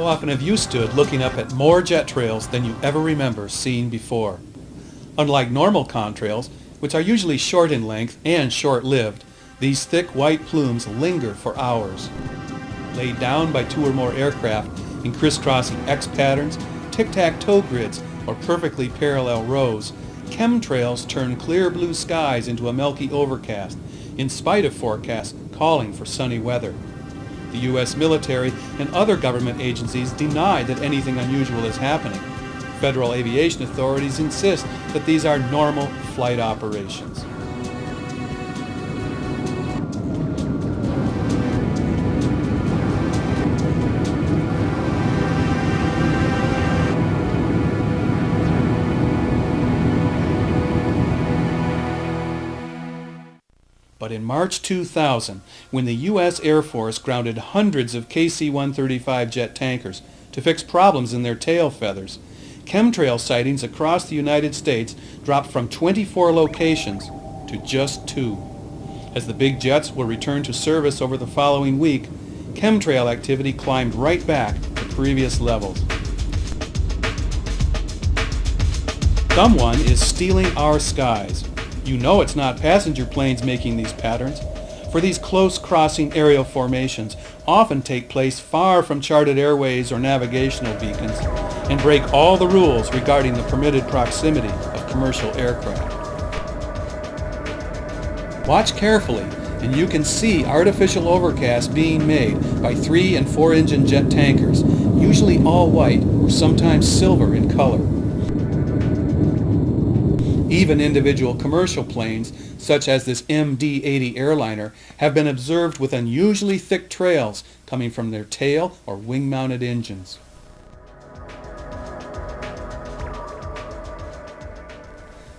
How often have you stood looking up at more jet trails than you ever remember seeing before? Unlike normal contrails, which are usually short in length and short-lived, these thick white plumes linger for hours. Laid down by two or more aircraft in crisscrossing X patterns, tic-tac-toe grids, or perfectly parallel rows, chemtrails turn clear blue skies into a milky overcast, in spite of forecasts calling for sunny weather. The U.S. military and other government agencies deny that anything unusual is happening. Federal aviation authorities insist that these are normal flight operations. But in March 2000, when the U.S. Air Force grounded hundreds of KC-135 jet tankers to fix problems in their tail feathers, chemtrail sightings across the United States dropped from 24 locations to just 2. As the big jets were returned to service over the following week, chemtrail activity climbed right back to previous levels. Someone is stealing our skies. You know it's not passenger planes making these patterns, for these close crossing aerial formations often take place far from charted airways or navigational beacons and break all the rules regarding the permitted proximity of commercial aircraft. Watch carefully and you can see artificial overcasts being made by 3- and 4-engine jet tankers, usually all white or sometimes silver in color. Even individual commercial planes, such as this MD-80 airliner, have been observed with unusually thick trails coming from their tail or wing-mounted engines.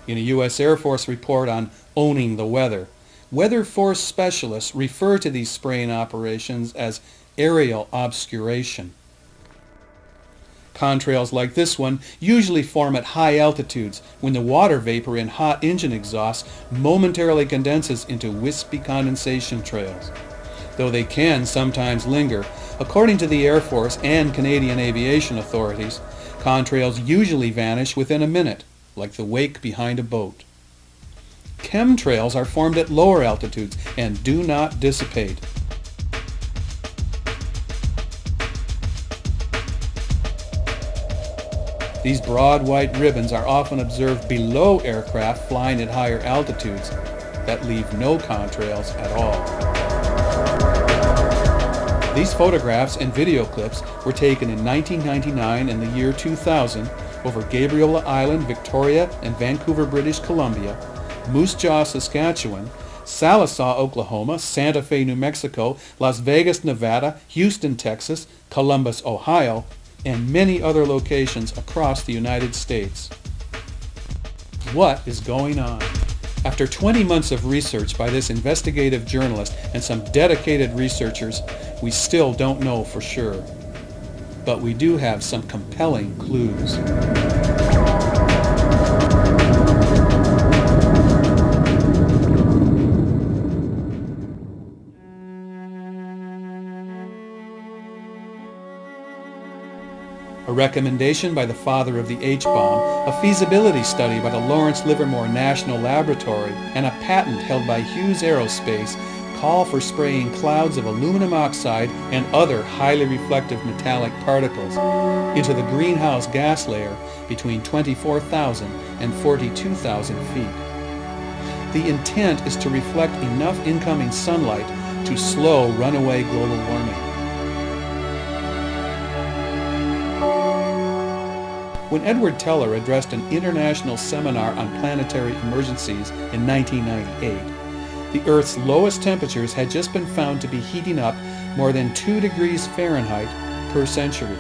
In a U.S. Air Force report on owning the weather, Weather Force specialists refer to these spraying operations as aerial obscuration. Contrails like this one usually form at high altitudes when the water vapor in hot engine exhausts momentarily condenses into wispy condensation trails. Though they can sometimes linger, according to the Air Force and Canadian aviation authorities, contrails usually vanish within a minute, like the wake behind a boat. Chemtrails are formed at lower altitudes and do not dissipate. These broad white ribbons are often observed below aircraft flying at higher altitudes that leave no contrails at all. These photographs and video clips were taken in 1999 and the year 2000 over Gabriola Island, Victoria and Vancouver, British Columbia, Moose Jaw, Saskatchewan, Sallisaw, Oklahoma, Santa Fe, New Mexico, Las Vegas, Nevada, Houston, Texas, Columbus, Ohio, and many other locations across the United States. What is going on? After 20 months of research by this investigative journalist and some dedicated researchers, we still don't know for sure. But we do have some compelling clues. A recommendation by the father of the H-bomb, a feasibility study by the Lawrence Livermore National Laboratory, and a patent held by Hughes Aerospace call for spraying clouds of aluminum oxide and other highly reflective metallic particles into the greenhouse gas layer between 24,000 and 42,000 feet. The intent is to reflect enough incoming sunlight to slow runaway global warming. When Edward Teller addressed an international seminar on planetary emergencies in 1998, the Earth's lowest temperatures had just been found to be heating up more than 2 degrees Fahrenheit per century.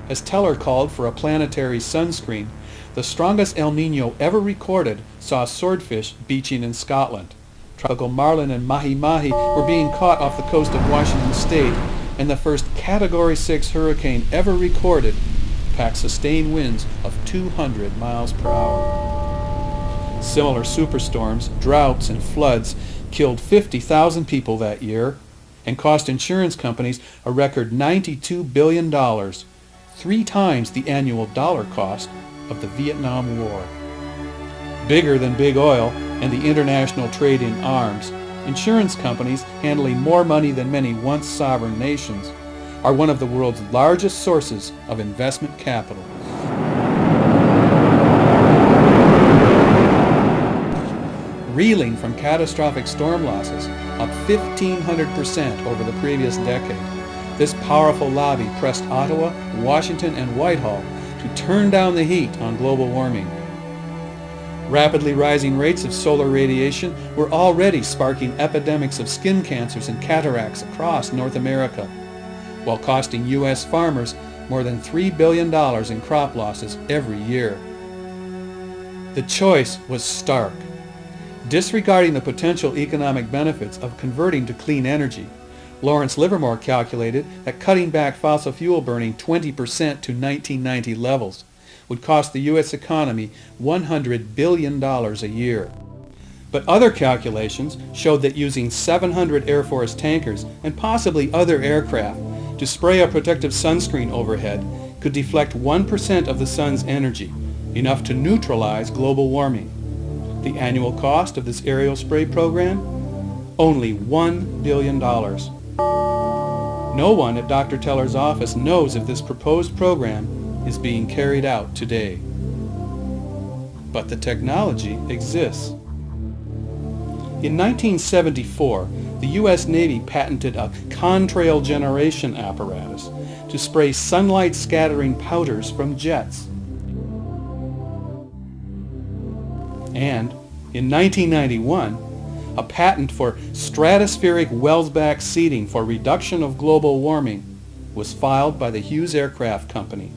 As Teller called for a planetary sunscreen, the strongest El Nino ever recorded saw swordfish beaching in Scotland. Tropical marlin and mahi-mahi were being caught off the coast of Washington State, and the first Category 6 hurricane ever recorded packed sustained winds of 200 miles per hour. Similar superstorms, droughts, and floods killed 50,000 people that year, and cost insurance companies a record $92 billion, 3 times the annual dollar cost of the Vietnam War. Bigger than big oil and the international trade in arms, insurance companies handling more money than many once sovereign nations are one of the world's largest sources of investment capital. Reeling from catastrophic storm losses, up 1,500% over the previous decade, this powerful lobby pressed Ottawa, Washington, and Whitehall to turn down the heat on global warming. Rapidly rising rates of solar radiation were already sparking epidemics of skin cancers and cataracts across North America, while costing U.S. farmers more than $3 billion in crop losses every year. The choice was stark. Disregarding the potential economic benefits of converting to clean energy, Lawrence Livermore calculated that cutting back fossil fuel burning 20% to 1990 levels would cost the U.S. economy $100 billion a year. But other calculations showed that using 700 Air Force tankers and possibly other aircraft to spray a protective sunscreen overhead could deflect 1% of the sun's energy, enough to neutralize global warming. The annual cost of this aerial spray program? Only $1 billion. No one at Dr. Teller's office knows if this proposed program is being carried out today. But the technology exists. In 1974, the U.S. Navy patented a contrail generation apparatus to spray sunlight-scattering powders from jets. And in 1991, a patent for stratospheric Welsbach seating for reduction of global warming was filed by the Hughes Aircraft Company.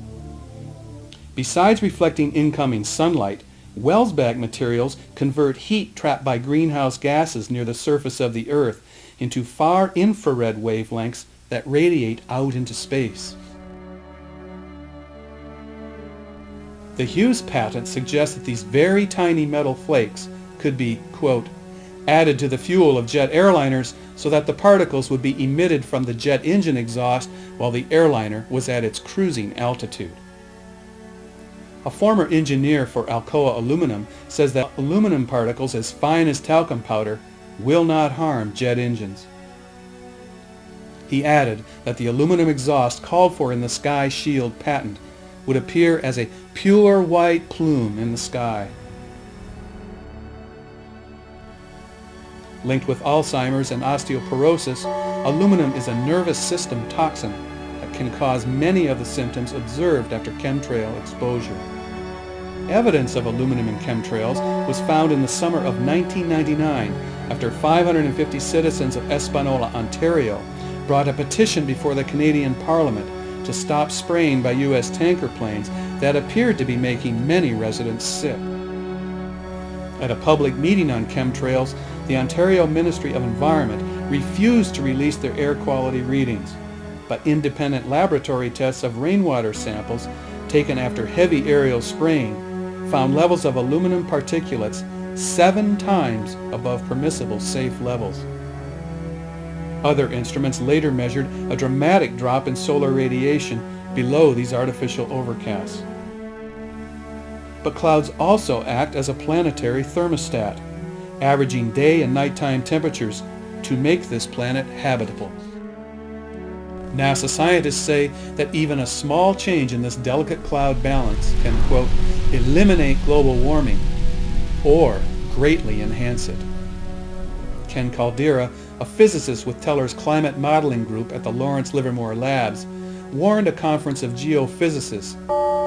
Besides reflecting incoming sunlight, Welsbach materials convert heat trapped by greenhouse gases near the surface of the Earth into far infrared wavelengths that radiate out into space. The Hughes patent suggests that these very tiny metal flakes could be, quote, added to the fuel of jet airliners so that the particles would be emitted from the jet engine exhaust while the airliner was at its cruising altitude. A former engineer for Alcoa Aluminum says that aluminum particles as fine as talcum powder will not harm jet engines. He added that the aluminum exhaust called for in the Sky Shield patent would appear as a pure white plume in the sky. Linked with Alzheimer's and osteoporosis, aluminum is a nervous system toxin that can cause many of the symptoms observed after chemtrail exposure. Evidence of aluminum in chemtrails was found in the summer of 1999 after 550 citizens of Espanola, Ontario, brought a petition before the Canadian Parliament to stop spraying by U.S. tanker planes that appeared to be making many residents sick. At a public meeting on chemtrails, the Ontario Ministry of Environment refused to release their air quality readings, but independent laboratory tests of rainwater samples taken after heavy aerial spraying found levels of aluminum particulates 7 times above permissible safe levels. Other instruments later measured a dramatic drop in solar radiation below these artificial overcasts. But clouds also act as a planetary thermostat, averaging day and nighttime temperatures to make this planet habitable. NASA scientists say that even a small change in this delicate cloud balance can, quote, eliminate global warming or greatly enhance it. Ken Caldera, a physicist with Teller's climate modeling group at the Lawrence Livermore Labs, warned a conference of geophysicists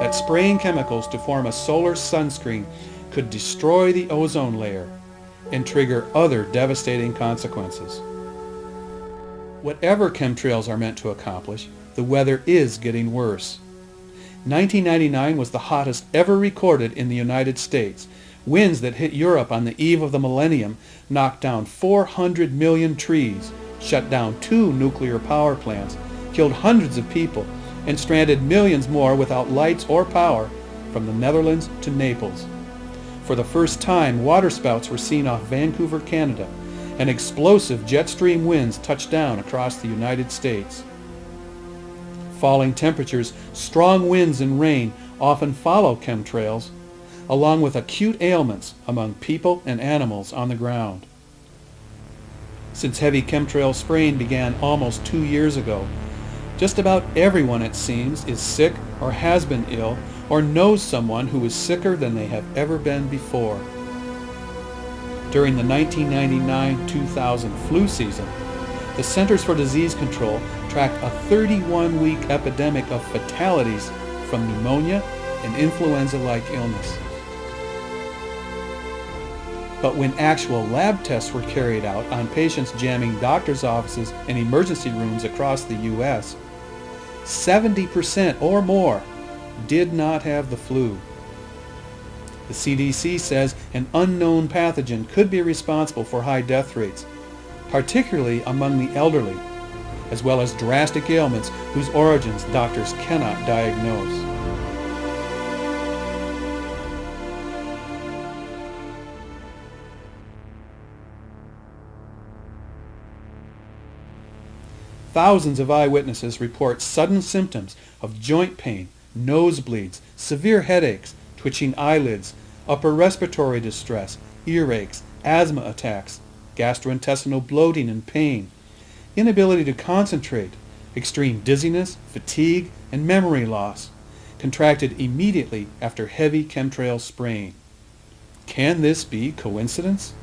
that spraying chemicals to form a solar sunscreen could destroy the ozone layer and trigger other devastating consequences. Whatever chemtrails are meant to accomplish, the weather is getting worse. 1999 was the hottest ever recorded in the United States. Winds that hit Europe on the eve of the millennium knocked down 400 million trees, shut down 2 nuclear power plants, killed hundreds of people, and stranded millions more without lights or power from the Netherlands to Naples. For the first time, waterspouts were seen off Vancouver, Canada, and explosive jet stream winds touch down across the United States. Falling temperatures, strong winds, and rain often follow chemtrails, along with acute ailments among people and animals on the ground. Since heavy chemtrail spraying began almost 2 years ago, just about everyone, it seems, is sick or has been ill or knows someone who is sicker than they have ever been before. During the 1999-2000 flu season, the Centers for Disease Control tracked a 31-week epidemic of fatalities from pneumonia and influenza-like illness. But when actual lab tests were carried out on patients jamming doctors' offices and emergency rooms across the U.S., 70% or more did not have the flu. The CDC says an unknown pathogen could be responsible for high death rates, particularly among the elderly, as well as drastic ailments whose origins doctors cannot diagnose. Thousands of eyewitnesses report sudden symptoms of joint pain, nosebleeds, severe headaches, twitching eyelids, upper respiratory distress, earaches, asthma attacks, gastrointestinal bloating and pain, inability to concentrate, extreme dizziness, fatigue, and memory loss, contracted immediately after heavy chemtrail spraying. Can this be coincidence?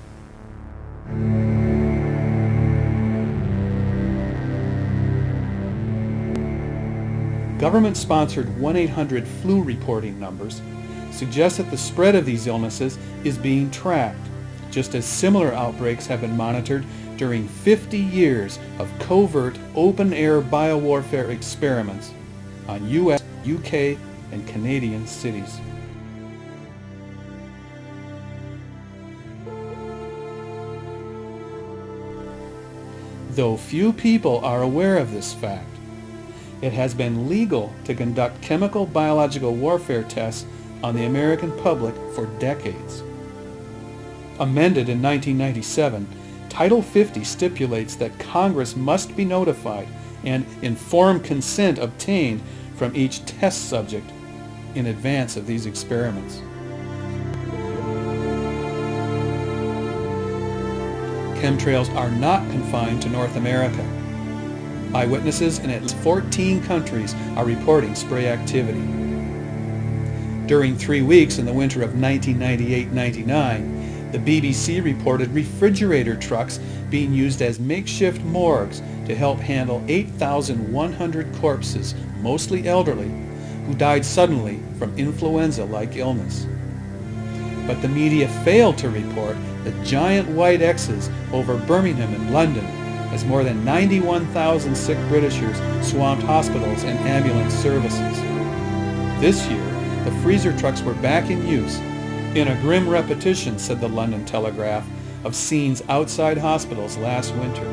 Government-sponsored 1-800-FLU reporting numbers suggest that the spread of these illnesses is being tracked, just as similar outbreaks have been monitored during 50 years of covert open-air biowarfare experiments on U.S., UK, and Canadian cities. Though few people are aware of this fact, it has been legal to conduct chemical biological warfare tests on the American public for decades. Amended in 1997, Title 50 stipulates that Congress must be notified and informed consent obtained from each test subject in advance of these experiments. Chemtrails are not confined to North America. Eyewitnesses in at least 14 countries are reporting spray activity. During 3 weeks in the winter of 1998-99, the BBC reported refrigerator trucks being used as makeshift morgues to help handle 8,100 corpses, mostly elderly, who died suddenly from influenza-like illness. But the media failed to report the giant white X's over Birmingham and London, as more than 91,000 sick Britishers swamped hospitals and ambulance services. This year, the freezer trucks were back in use, in a grim repetition, said the London Telegraph, of scenes outside hospitals last winter.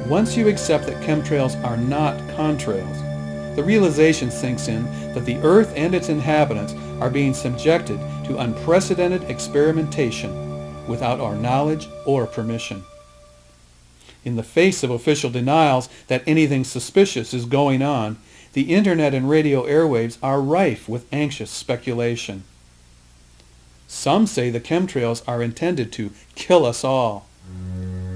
Once you accept that chemtrails are not contrails, the realization sinks in that the Earth and its inhabitants are being subjected to unprecedented experimentation without our knowledge or permission. In the face of official denials that anything suspicious is going on, the internet and radio airwaves are rife with anxious speculation. Some say the chemtrails are intended to kill us all.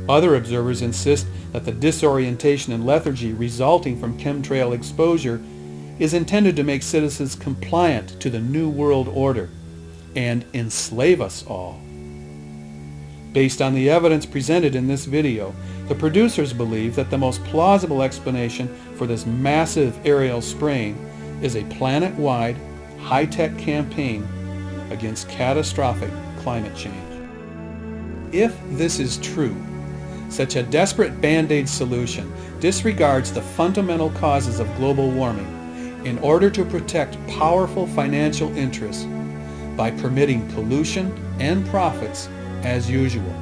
Other observers insist that the disorientation and lethargy resulting from chemtrail exposure is intended to make citizens compliant to the New World Order and enslave us all. Based on the evidence presented in this video, the producers believe that the most plausible explanation for this massive aerial spraying is a planet-wide, high-tech campaign against catastrophic climate change. If this is true, such a desperate Band-Aid solution disregards the fundamental causes of global warming in order to protect powerful financial interests by permitting pollution and profits as usual.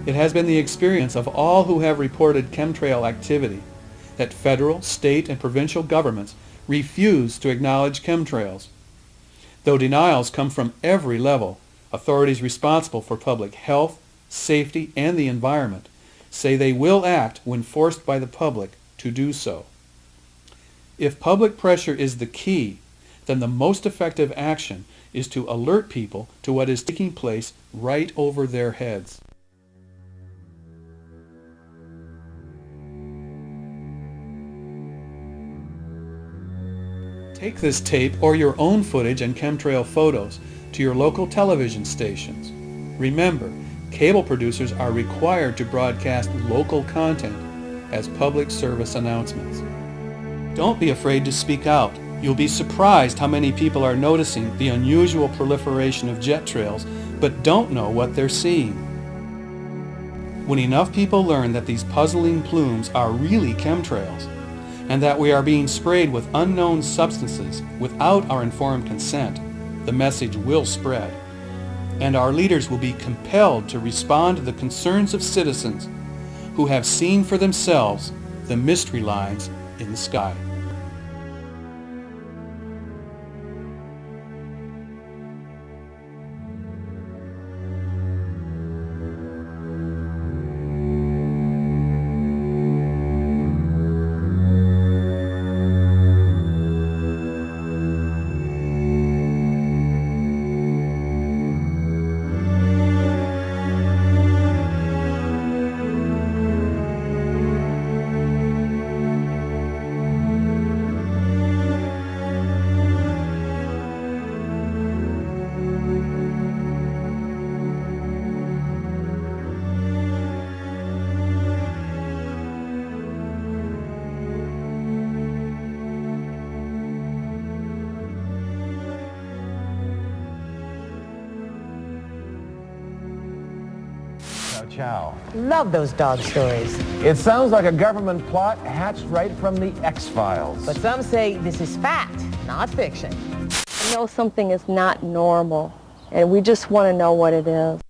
It has been the experience of all who have reported chemtrail activity that federal, state, and provincial governments refuse to acknowledge chemtrails. Though denials come from every level, authorities responsible for public health, safety, and the environment say they will act when forced by the public to do so. If public pressure is the key, then the most effective action is to alert people to what is taking place right over their heads. Take this tape or your own footage and chemtrail photos to your local television stations. Remember, cable producers are required to broadcast local content as public service announcements. Don't be afraid to speak out. You'll be surprised how many people are noticing the unusual proliferation of jet trails but don't know what they're seeing. When enough people learn that these puzzling plumes are really chemtrails, and that we are being sprayed with unknown substances without our informed consent, the message will spread, and our leaders will be compelled to respond to the concerns of citizens who have seen for themselves the mystery lines in the sky. Chow. Love those dog stories. It sounds like a government plot hatched right from the X-Files. But some say this is fact, not fiction. I know something is not normal, and we just want to know what it is.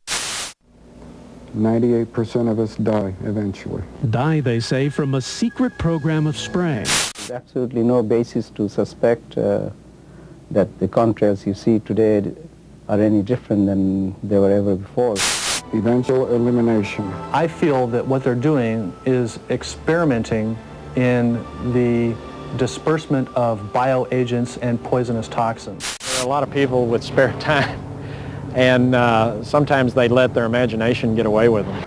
98% of us die eventually. Die, they say, from a secret program of spraying. There's absolutely no basis to suspect that the chemtrails you see today are any different than they were ever before. Eventual elimination. I feel that what they're doing is experimenting in the disbursement of bioagents and poisonous toxins. There are a lot of people with spare time, and sometimes they let their imagination get away with them.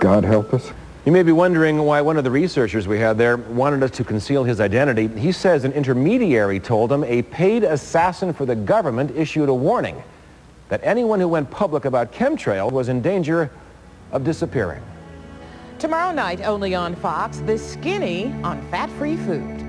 God help us. You may be wondering why one of the researchers we had there wanted us to conceal his identity. He says an intermediary told him a paid assassin for the government issued a warning that anyone who went public about chemtrail was in danger of disappearing. Tomorrow night, only on Fox, The Skinny on fat-free food.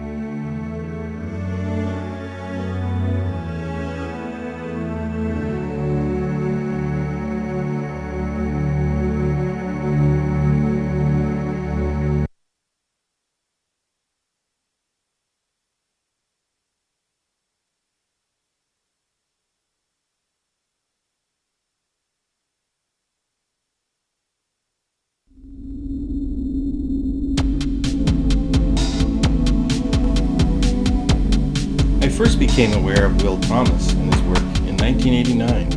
I first became aware of Will Thomas and his work in 1989,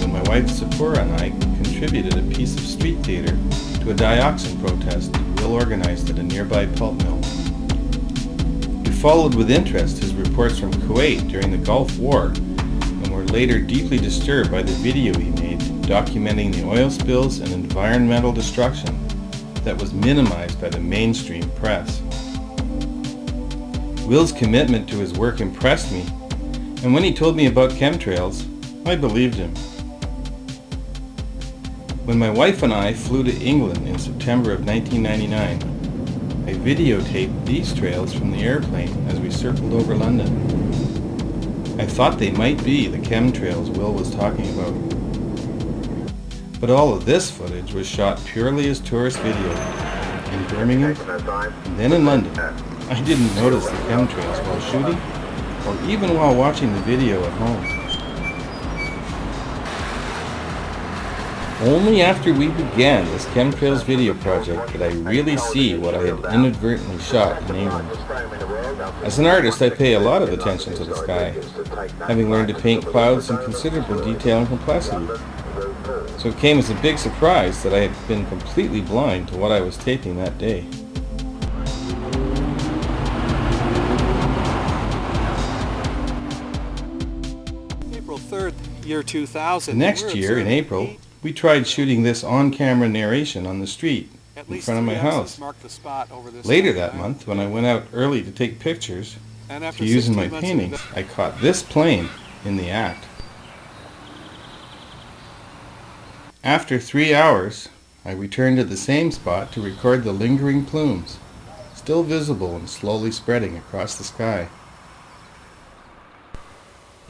when my wife Sephora and I contributed a piece of street theater to a dioxin protest Will organized at a nearby pulp mill. We followed with interest his reports from Kuwait during the Gulf War, and were later deeply disturbed by the video he made documenting the oil spills and environmental destruction that was minimized by the mainstream press. Will's commitment to his work impressed me, and when he told me about chemtrails, I believed him. When my wife and I flew to England in September of 1999, I videotaped these trails from the airplane as we circled over London. I thought they might be the chemtrails Will was talking about. But all of this footage was shot purely as tourist video in Birmingham and then in London. I didn't notice the chemtrails while shooting or even while watching the video at home. Only after we began this Chemtrails video project did I really see what I had inadvertently shot in England. As an artist, I pay a lot of attention to the sky, having learned to paint clouds in considerable detail and complexity. So it came as a big surprise that I had been completely blind to what I was taping that day. April 3rd, year 2000. The next year, in April, we tried shooting this on-camera narration on the street in front of my house. Later that month, when I went out early to take pictures to use in my paintings, I caught this plane in the act. After 3 hours, I returned to the same spot to record the lingering plumes, still visible and slowly spreading across the sky.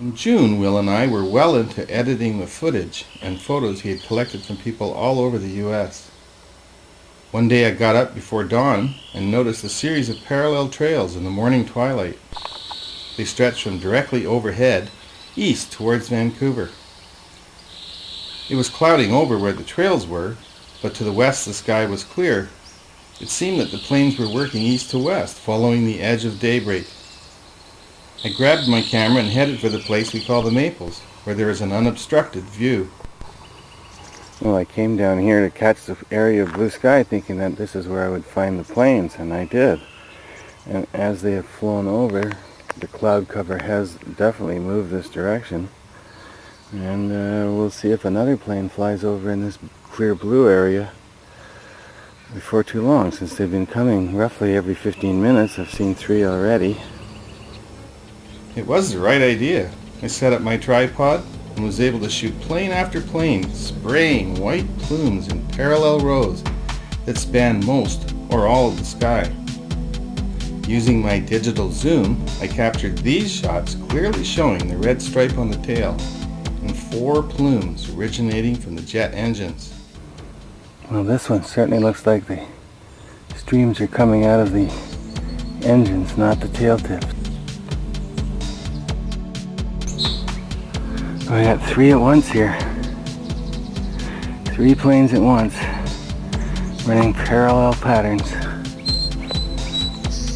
In June, Will and I were well into editing the footage and photos he had collected from people all over the U.S. One day I got up before dawn and noticed a series of parallel trails in the morning twilight. They stretched from directly overhead, east towards Vancouver. It was clouding over where the trails were, but to the west the sky was clear. It seemed that the planes were working east to west, following the edge of daybreak. I grabbed my camera and headed for the place we call the Maples, where there is an unobstructed view. Well, I came down here to catch the area of blue sky thinking that this is where I would find the planes, and I did. And as they have flown over, the cloud cover has definitely moved this direction. And we'll see if another plane flies over in this clear blue area before too long, since they've been coming roughly every 15 minutes. I've seen 3 already. It was the right idea. I set up my tripod and was able to shoot plane after plane, spraying white plumes in parallel rows that spanned most or all of the sky. Using my digital zoom, I captured these shots clearly showing the red stripe on the tail and 4 plumes originating from the jet engines. Well, this one certainly looks like the streams are coming out of the engines, not the tail tips. I got 3 at once here. 3 planes at once, running parallel patterns.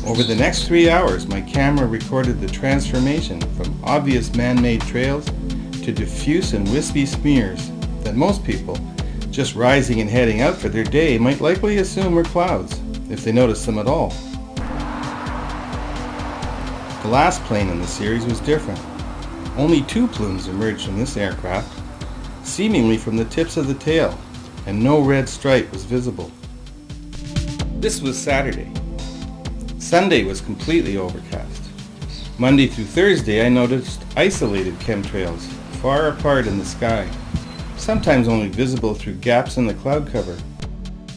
Over the next 3 hours, my camera recorded the transformation from obvious man-made trails to diffuse and wispy smears that most people, just rising and heading out for their day, might likely assume were clouds, if they noticed them at all. The last plane in the series was different. Only 2 plumes emerged from this aircraft, seemingly from the tips of the tail, and no red stripe was visible. This was Saturday. Sunday was completely overcast. Monday through Thursday I noticed isolated chemtrails far apart in the sky, sometimes only visible through gaps in the cloud cover.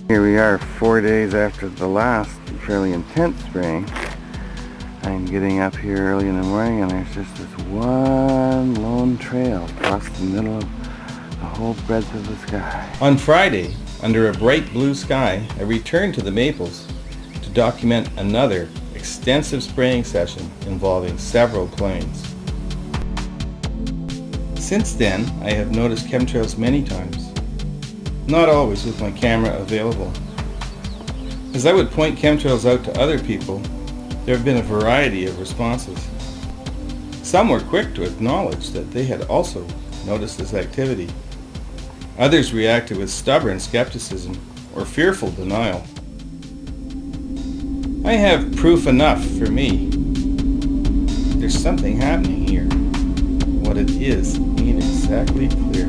Here we are 4 days after the last fairly intense spraying. I'm getting up here early in the morning and there's just this one lone trail across the middle of the whole breadth of the sky. On Friday, under a bright blue sky, I returned to the Maples to document another extensive spraying session involving several planes. Since then, I have noticed chemtrails many times, not always with my camera available. As I would point chemtrails out to other people, there have been a variety of responses. Some were quick to acknowledge that they had also noticed this activity. Others reacted with stubborn skepticism or fearful denial. I have proof enough for me. There's something happening here. What it is ain't exactly clear.